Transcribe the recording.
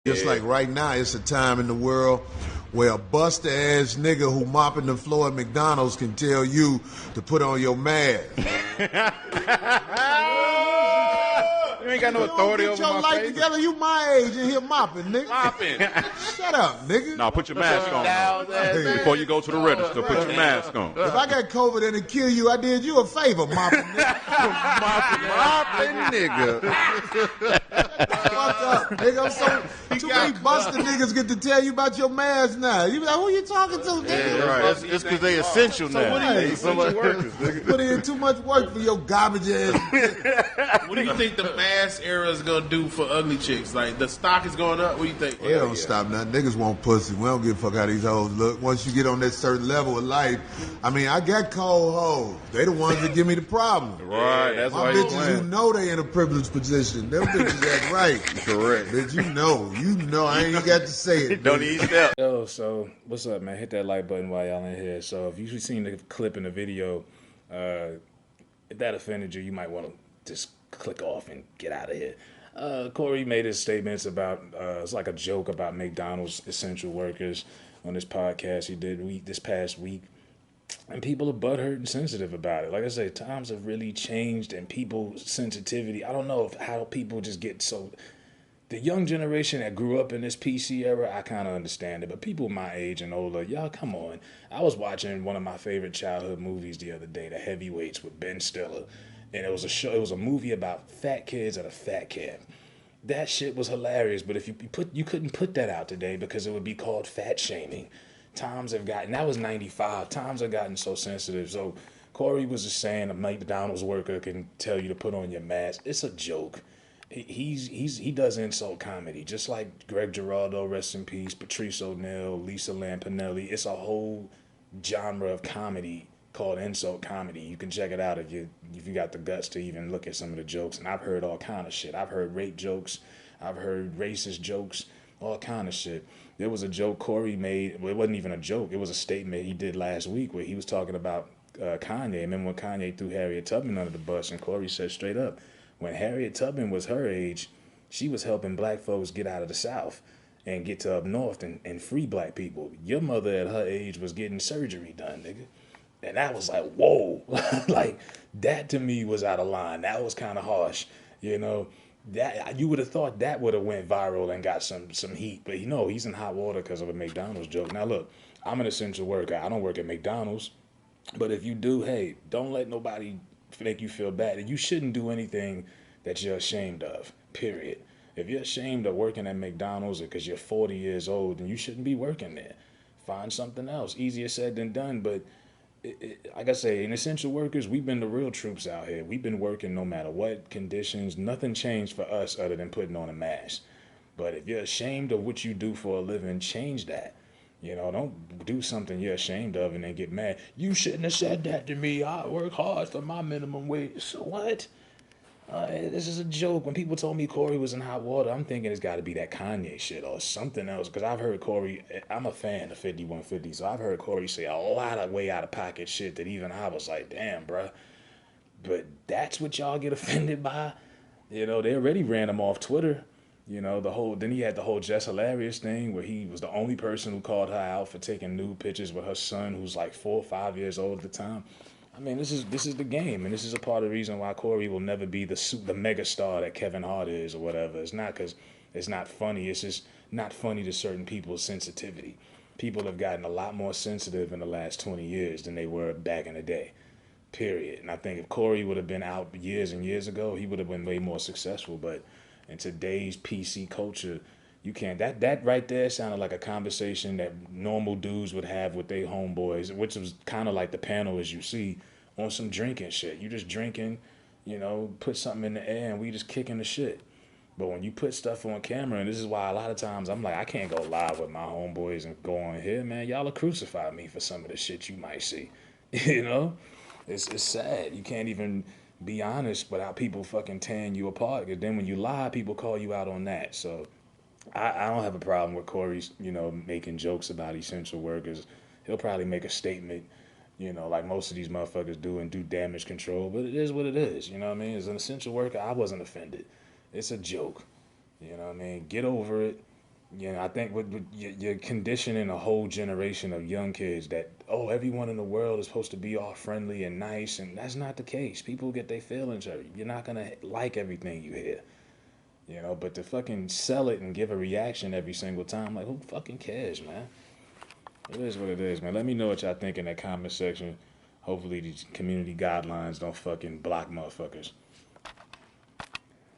Just like right now, it's a time in the world where a buster ass nigga who mopping the floor at McDonald's can tell you to put on your mask. You ain't got no authority over my face. Get your life together. You my age and here mopping, nigga. Mopping. Shut up, nigga. No, put your mask on. Before you go to the register, put your mask on. If I got COVID and it kill you, I did you a favor, mopping nigga. mopping nigga. Fuck up, nigga. Too many busted niggas get to tell you about your mask now. You be like, who you talking to, nigga? Yeah, right. It's because they essential now. What are you, essential workers, nigga? Put in too much work for your garbage ass. What do you think the mask era is gonna do for ugly chicks? Like the stock is going up. What do you think? It don't stop nothing. Niggas want pussy. We don't give a fuck how these hoes look. Once you get on that certain level of life, I mean, I got cold hoes. They the ones that give me the problem. Right. That's my why bitches who know they in a privileged position. Them bitches act right. Correct. Bitch, you know. I ain't even got to say it. Don't even step. Yo, so what's up, man? Hit that like button while y'all in here. So if you've seen the clip in the video, if that offended you, you might want to just click off and get out of here. Corey made his statements about it's like a joke about McDonald's essential workers on this podcast he did this past week, and people are butthurt and sensitive about it. Like I say, times have really changed, and people's sensitivity. I don't know how people just get so. The young generation that grew up in this PC era, I kind of understand it. But people my age and older, y'all, come on. I was watching one of my favorite childhood movies the other day, The Heavyweights with Ben Stiller. And it was a show. It was a movie about fat kids at a fat camp. That shit was hilarious. But if you couldn't put that out today because it would be called fat shaming. Times have gotten. That was '95. Times have gotten so sensitive. So Corey was just saying a McDonald's worker can tell you to put on your mask. It's a joke. He does insult comedy, just like Greg Giraldo, rest in peace, Patrice O'Neal, Lisa Lampanelli. It's a whole genre of comedy called insult comedy. You can check it out if you got the guts to even look at some of the jokes. And I've heard all kind of shit. I've heard rape jokes. I've heard racist jokes. All kind of shit. There was a joke Corey made. Well, it wasn't even a joke. It was a statement he did last week where he was talking about Kanye. Remember when Kanye threw Harriet Tubman under the bus, and Corey said straight up, when Harriet Tubman was her age, she was helping black folks get out of the South and get to up north and free black people. Your mother at her age was getting surgery done, nigga. And that was like, whoa. Like, that to me was out of line. That was kind of harsh. You know, that you would have thought that would have went viral and got some heat. But, he's in hot water because of a McDonald's joke. Now, look, I'm an essential worker. I don't work at McDonald's. But if you do, hey, don't let nobody make you feel bad. And you shouldn't do anything that you're ashamed of, period. If you're ashamed of working at McDonald's because you're 40 years old, then you shouldn't be working there. Find something else. Easier said than done, but like I say, in essential workers, we've been the real troops out here. We've been working no matter what conditions. Nothing changed for us other than putting on a mask. But if you're ashamed of what you do for a living, change that. Don't do something you're ashamed of and then get mad. You shouldn't have said that to me. I work hard for my minimum wage. So what? This is a joke. When people told me Corey was in hot water, I'm thinking it's got to be that Kanye shit or something else. Because I've heard Corey, I'm a fan of 5150, so I've heard Corey say a lot of way out of pocket shit that even I was like, damn, bruh. But that's what y'all get offended by? They already ran him off Twitter. Then he had the whole Jess Hilarious thing where he was the only person who called her out for taking nude pictures with her son who's like 4 or 5 years old at the time. I mean, this is the game, and this is a part of the reason why Corey will never be the mega star that Kevin Hart is or whatever. It's not because it's not funny. It's just not funny to certain people's sensitivity. People have gotten a lot more sensitive in the last 20 years than they were back in the day, period. And I think if Corey would have been out years and years ago, he would have been way more successful. But in today's PC culture, you can't. That right there sounded like a conversation that normal dudes would have with their homeboys, which was kind of like the panel as you see on some drinking shit. You just drinking, put something in the air and we just kicking the shit. But when you put stuff on camera, and this is why a lot of times I'm like, I can't go live with my homeboys and go on here, man. Y'all will crucify me for some of the shit you might see. It's sad. You can't even be honest without people fucking tearing you apart. Because then when you lie, people call you out on that. So I don't have a problem with Corey's, making jokes about essential workers. He'll probably make a statement, like most of these motherfuckers do and do damage control. But it is what it is. You know what I mean? As an essential worker, I wasn't offended. It's a joke. You know what I mean? Get over it. Yeah, I think you're conditioning a whole generation of young kids that, oh, everyone in the world is supposed to be all friendly and nice, and that's not the case. People get their feelings hurt. You're not gonna like everything you hear, but to fucking sell it and give a reaction every single time, like, who fucking cares, man? It is what it is, man. Let me know what y'all think in that comment section. Hopefully these community guidelines don't fucking block motherfuckers.